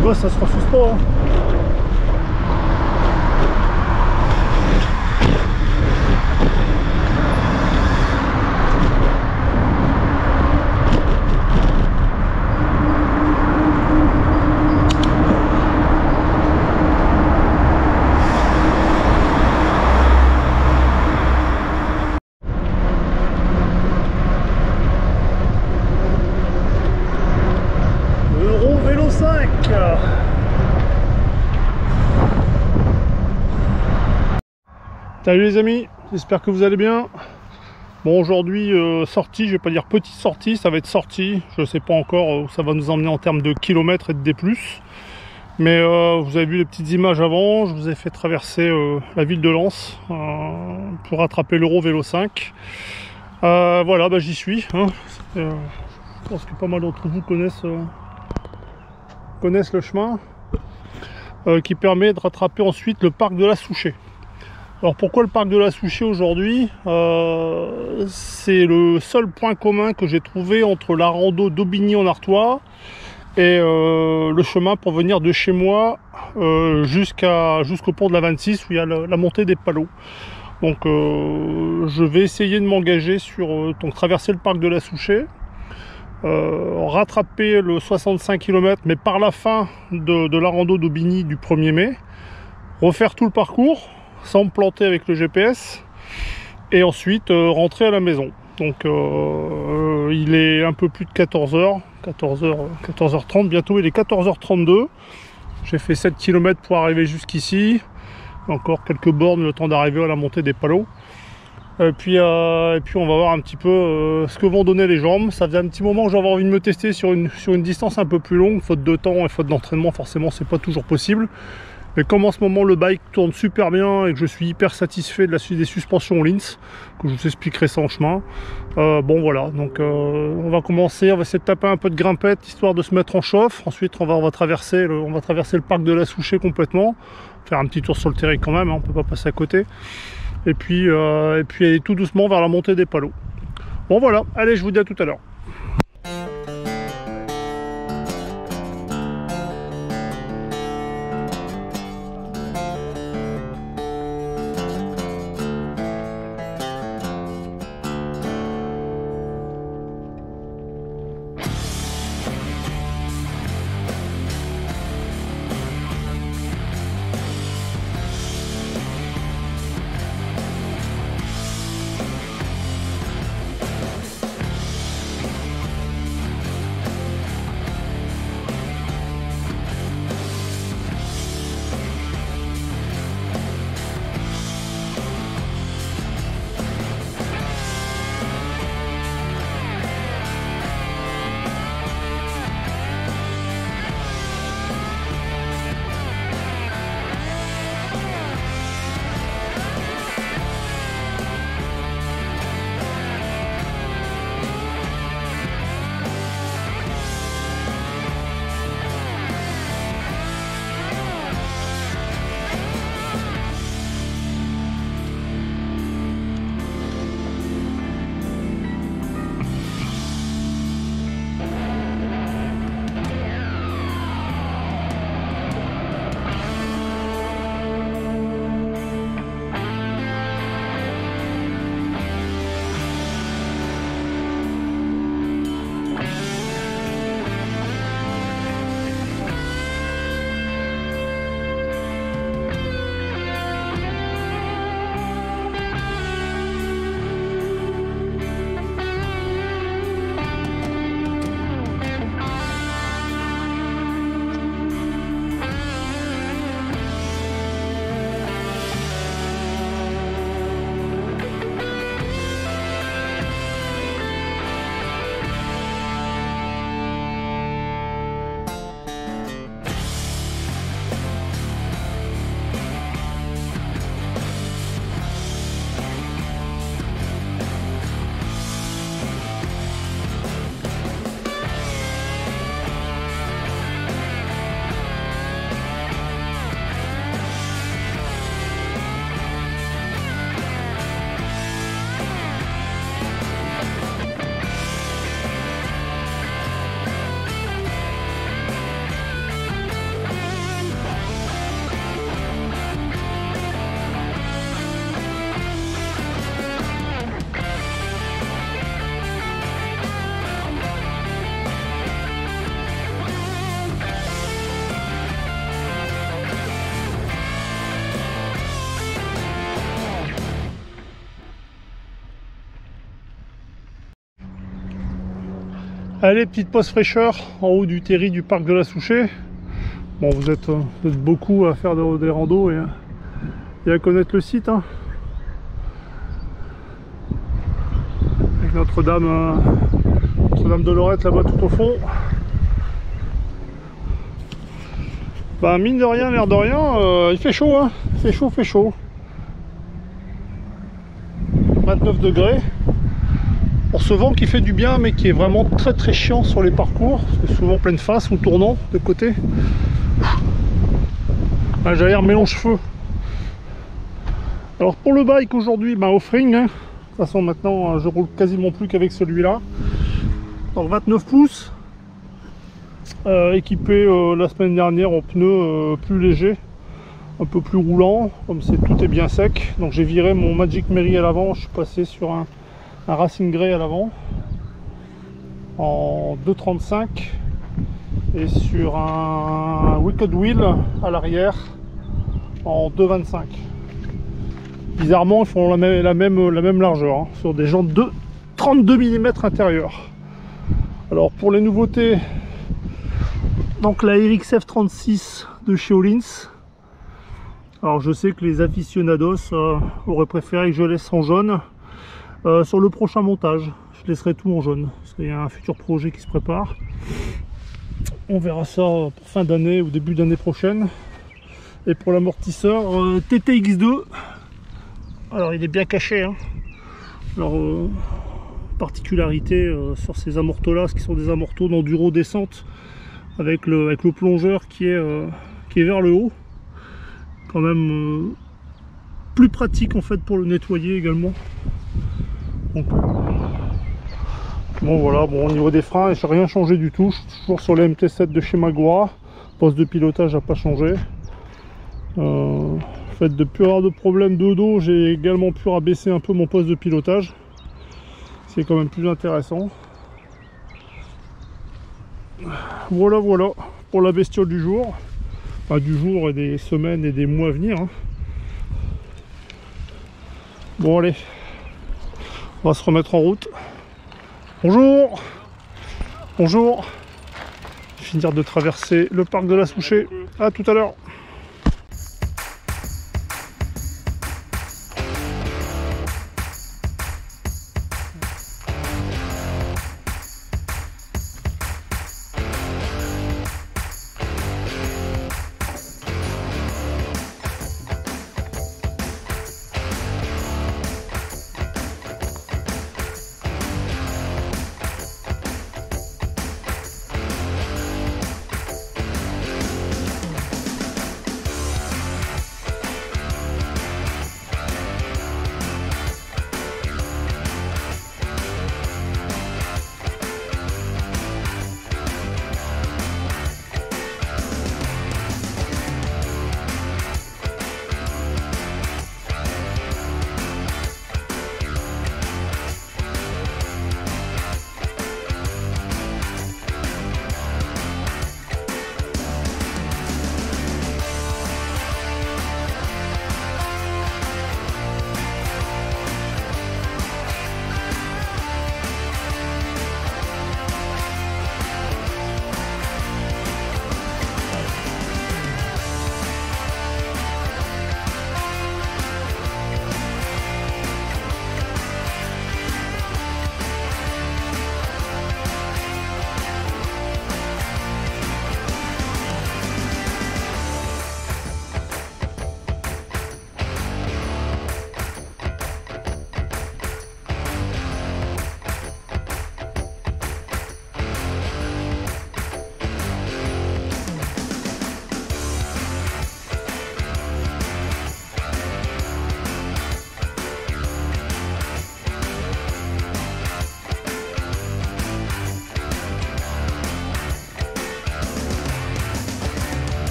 le boss, ça se refuse pas. Hein. Salut les amis, j'espère que vous allez bien. Bon, aujourd'hui sortie, je vais pas dire petite sortie, ça va être sortie. Je sais pas encore où ça va nous emmener en termes de kilomètres et de D+. Mais vous avez vu les petites images avant, je vous ai fait traverser la ville de Lens pour rattraper l'Euro Vélo 5. Voilà, bah, j'y suis. Hein. Je pense que pas mal d'entre vous connaissent le chemin qui permet de rattraper ensuite le parc de la Souchet. Alors pourquoi le parc de la Souchet aujourd'hui? C'est le seul point commun que j'ai trouvé entre la rando d'Aubigny en Artois et le chemin pour venir de chez moi jusqu'au pont de la 26 où il y a la montée des Palots. Donc je vais essayer de m'engager sur donc traverser le parc de la Souchet, rattraper le 65 km mais par la fin de la rando d'Aubigny du 1er mai, refaire tout le parcours sans me planter avec le GPS et ensuite rentrer à la maison. Donc il est un peu plus de 14h, 14h30 bientôt, il est 14h32. J'ai fait 7 km pour arriver jusqu'ici, encore quelques bornes le temps d'arriver à la montée des Palots. Et puis on va voir un petit peu ce que vont donner les jambes. Ça faisait un petit moment que j'avais envie de me tester sur une distance un peu plus longue, faute de temps et faute d'entraînement, forcément c'est pas toujours possible. Mais comme en ce moment le bike tourne super bien et que je suis hyper satisfait de la suite des suspensions Lins, que je vous expliquerai ça en chemin, bon voilà, donc on va commencer, on va essayer de taper un peu de grimpette histoire de se mettre en chauffe. Ensuite on va traverser le parc de la Souchet complètement, faire un petit tour sur le terrain quand même, hein, on peut pas passer à côté, et puis aller tout doucement vers la montée des Palots. Bon voilà, allez, je vous dis à tout à l'heure. Allez, petite pause fraîcheur en haut du terri du parc de la Souchet. Bon, vous êtes beaucoup à faire des randos et à connaître le site. Hein. Avec Notre-Dame de Lorette là-bas tout au fond. Bah mine de rien, l'air de rien, il fait chaud, hein. Il fait chaud. 29 degrés. Pour ce vent qui fait du bien, mais qui est vraiment très très chiant sur les parcours, parce que souvent pleine face ou tournant de côté. Ah, j'ai l'air mélange-feu. Alors pour le bike aujourd'hui, offering. Hein. De toute façon maintenant, je roule quasiment plus qu'avec celui-là. Donc 29 pouces. Équipé la semaine dernière en pneus plus légers, un peu plus roulant, comme tout est bien sec. Donc j'ai viré mon Magic Mary à l'avant, je suis passé sur un Racing Grey à l'avant en 2,35 et sur un Wicked Wheel à l'arrière en 2,25. Bizarrement ils font la même largeur, hein, sur des jantes de 32 mm intérieur. Alors pour les nouveautés, donc la RXF 36 de chez Öhlins. Alors je sais que les aficionados auraient préféré que je laisse en jaune. Sur le prochain montage, je laisserai tout en jaune, parce qu'il y a un futur projet qui se prépare. On verra ça pour fin d'année ou début d'année prochaine. Et pour l'amortisseur, TTX2. Alors il est bien caché. Hein. Alors particularité sur ces amortos là, ce qui sont des amortos d'enduro descente. Avec le plongeur qui est vers le haut, quand même plus pratique en fait pour le nettoyer également. Donc, bon voilà, bon au niveau des freins, je n'ai rien changé du tout, je suis toujours sur les MT7 de chez Magura, poste de pilotage n'a pas changé. Le fait de ne plus avoir de problème de dos, j'ai également pu rabaisser un peu mon poste de pilotage, c'est quand même plus intéressant. Voilà pour la bestiole du jour, enfin, du jour et des semaines et des mois à venir. Hein. Bon allez, on va se remettre en route. Bonjour. Bonjour. Finir de traverser le parc de la Souchet. À tout à l'heure.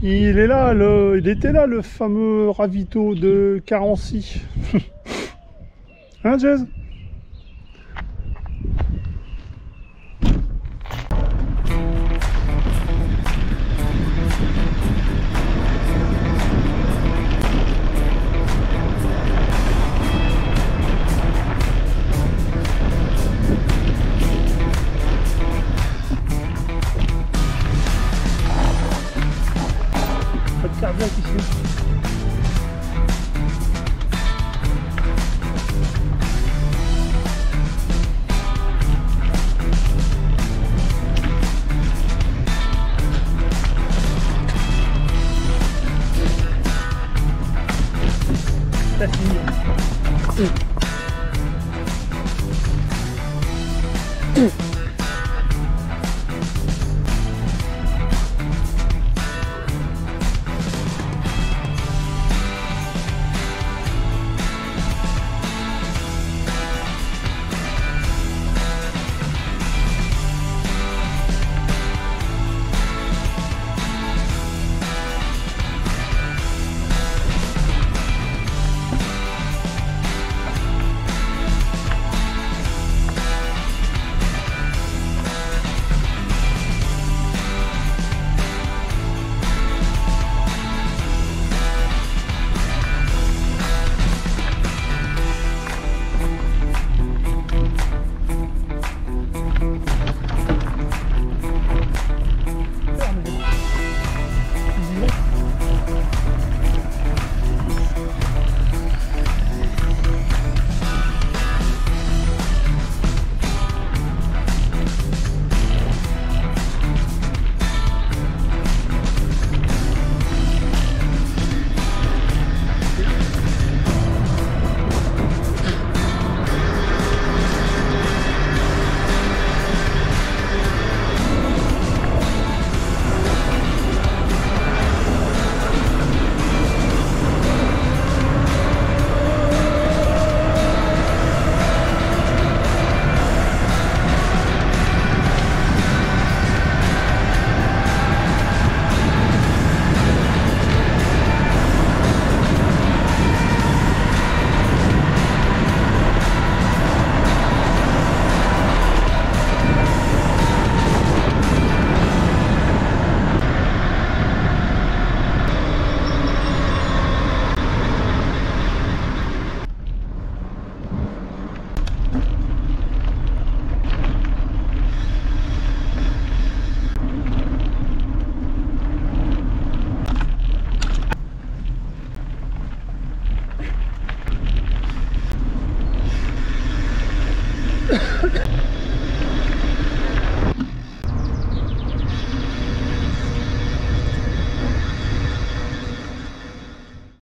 Il est là, il était là, le fameux ravito de Carency. Hein, Jazz? Pas de cardiaque ici. Ça finit.